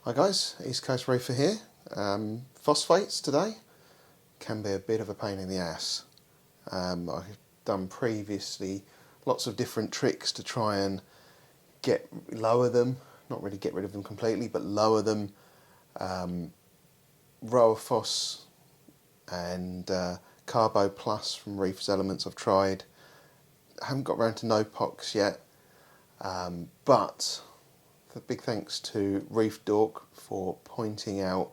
Hi guys, East Coast Reefer here. Phosphates today can be a bit of a pain in the ass. I've done previously lots of different tricks to try and lower them, not really get rid of them completely, but lower them. Row Phos and Carbo Plus from Reef's Elements I've tried. I haven't got around to no pox yet, but a big thanks to Reef Dork for pointing out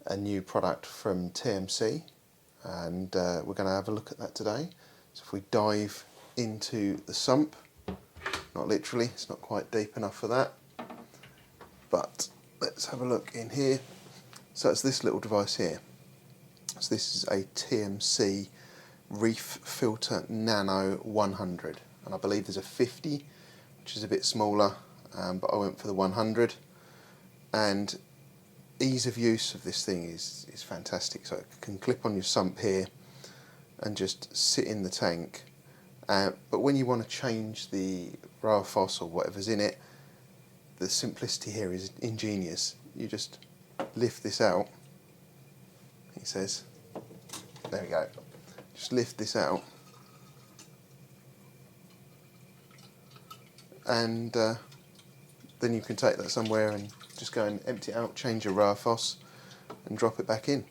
a new product from TMC, and we're going to have a look at that today. So if we dive into the sump, not literally, it's not quite deep enough for that, but let's have a look in here. So it's this little device here. So this is a TMC Reef Filter Nano 100, and I believe there's a 50, which is a bit smaller. But I went for the 100, and ease of use of this thing is fantastic. So it can clip on your sump here and just sit in the tank, but when you want to change the Row Phos or whatever's in it, the simplicity here is ingenious. You just lift this out, he says, there we go, just lift this out, and then you can take that somewhere and just go and empty it out, change your Row Phos and drop it back in.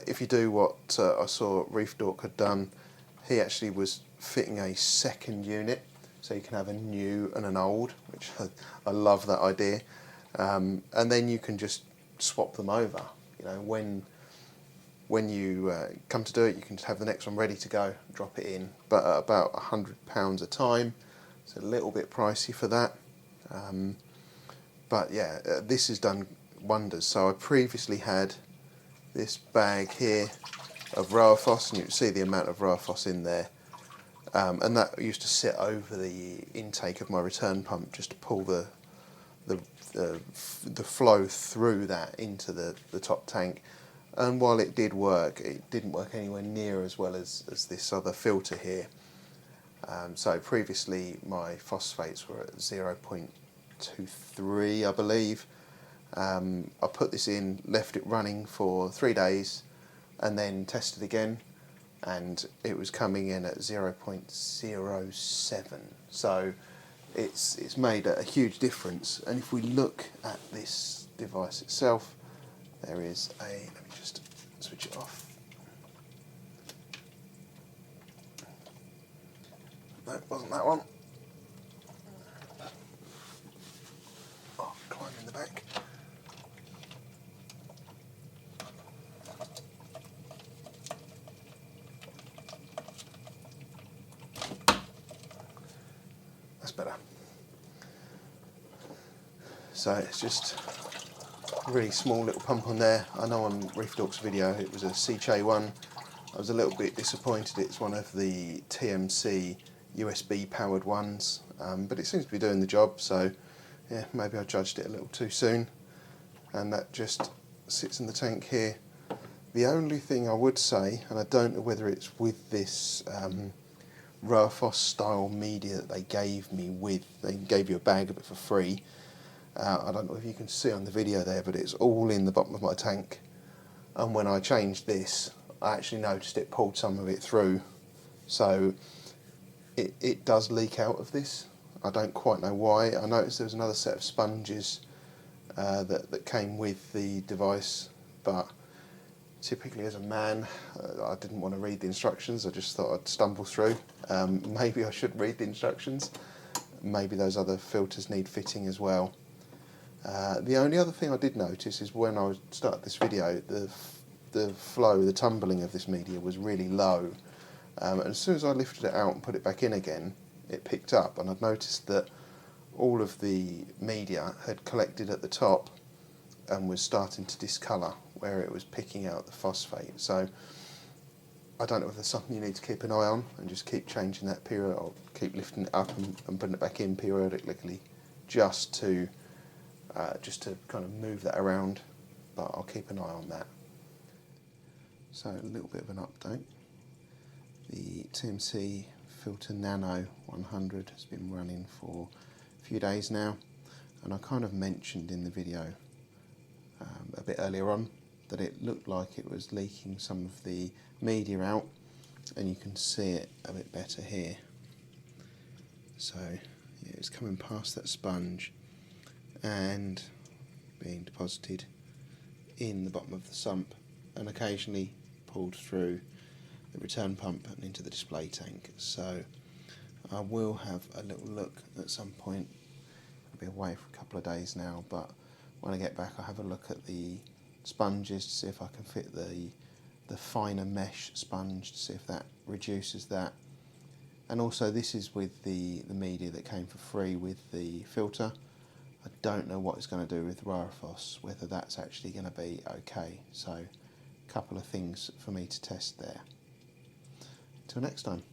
If you do what I saw Reef Dork had done, he actually was fitting a second unit, so you can have a new and an old, which I love that idea. And then you can just swap them over. You know, when you come to do it, you can just have the next one ready to go, drop it in, but at about £100 a time. It's a little bit pricey for that. But yeah, this has done wonders. So I previously had this bag here of Row Phos, and you can see the amount of Row Phos in there, and that used to sit over the intake of my return pump just to pull the flow through that into the top tank. And while it did work, it didn't work anywhere near as well as this other filter here. So previously my phosphates were at 0.23, I believe. I put this in, left it running for 3 days, and then tested again, and it was coming in at 0.07. So it's made a huge difference. And if we look at this device itself, there is a, let me just switch it off. No, it wasn't that one. Oh, climb in the back. That's better. So it's just a really small little pump on there. I know on Reef Dork's video it was a CJ one. I was a little bit disappointed. It's one of the TMC USB powered ones, but it seems to be doing the job, so yeah, maybe I judged it a little too soon. And that just sits in the tank here. The only thing I would say, and I don't know whether it's with this Row Phos style media that they gave me with, they gave you a bag of it for free. I don't know if you can see on the video there, but it's all in the bottom of my tank, and when I changed this I actually noticed it pulled some of it through, so it does leak out of this. I don't quite know why. I noticed there was another set of sponges that came with the device, but typically as a man, I didn't want to read the instructions. I just thought I'd stumble through. Maybe I should read the instructions. Maybe those other filters need fitting as well. The only other thing I did notice is when I started this video, the flow, the tumbling of this media was really low. And as soon as I lifted it out and put it back in again, it picked up, and I'd noticed that all of the media had collected at the top and was starting to discolour where it was picking out the phosphate. So I don't know if there's something you need to keep an eye on and just keep changing that period, or keep lifting it up and putting it back in periodically, just to kind of move that around, but I'll keep an eye on that. So a little bit of an update. The TMC Filter Nano 100 has been running for a few days now, and I kind of mentioned in the video a bit earlier on that it looked like it was leaking some of the media out, and you can see it a bit better here. So yeah, it's coming past that sponge and being deposited in the bottom of the sump, and occasionally pulled through the return pump and into the display tank. So I will have a little look at some point. I'll be away for a couple of days now, but when I get back I'll have a look at the sponges to see if I can fit the finer mesh sponge to see if that reduces that. And also this is with the media that came for free with the filter. I don't know what it's going to do with Rarifos, whether that's actually going to be okay. So a couple of things for me to test there. Till next time.